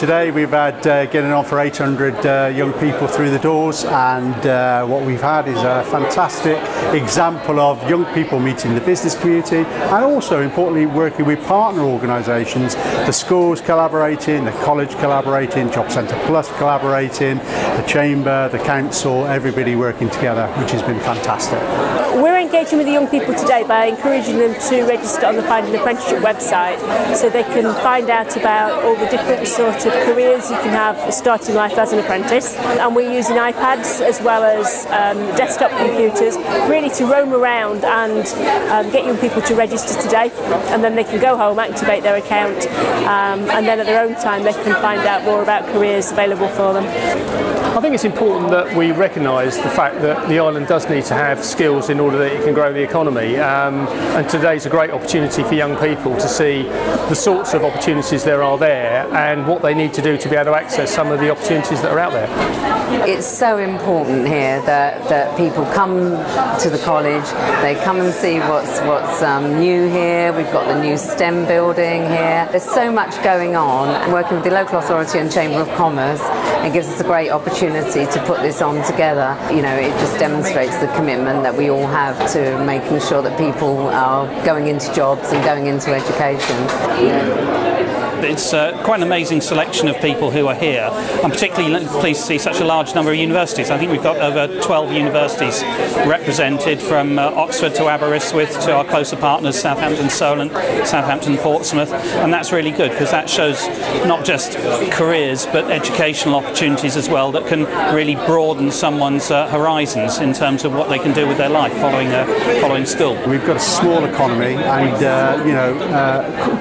Today we've had getting on for 800 young people through the doors, and what we've had is a fantastic example of young people meeting the business community and also importantly working with partner organisations, the schools collaborating, the college collaborating, Job Centre Plus collaborating, the Chamber, the Council, everybody working together, which has been fantastic. We're engaging with the young people today by encouraging them to register on the Find an Apprenticeship website so they can find out about all the different sort of careers you can have starting life as an apprentice. And we're using iPads as well as desktop computers really to roam around and get young people to register today, and then they can go home, activate their account, and then at their own time they can find out more about careers available for them. I think it's important that we recognise the fact that the island does need to have skills in order that it can grow the economy, and today's a great opportunity for young people to see the sorts of opportunities there are there and what they need to do to be able to access some of the opportunities that are out there. It's so important here that people come to the college, they come and see what's new here. We've got the new STEM building here. There's so much going on. Working with the local authority and Chamber of Commerce, it gives us a great opportunity to put this on together. You know, it just demonstrates the commitment that we all have to making sure that people are going into jobs and going into education. It's quite an amazing selection of people who are here. I'm particularly pleased to see such a large number of universities. I think we've got over 12 universities represented, from Oxford to Aberystwyth to our closer partners Southampton Solent, Southampton Portsmouth, and that's really good because that shows not just careers but educational opportunities as well that can really broaden someone's horizons in terms of what they can do with their life following school. We've got a small economy, and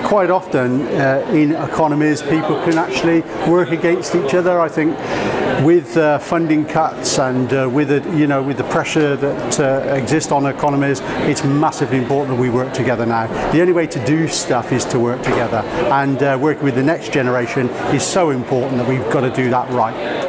quite often in economies people can actually work against each other. I think with funding cuts and with the pressure that exists on economies, it's massively important that we work together now. The only way to do stuff is to work together, and working with the next generation is so important that we've got to do that right.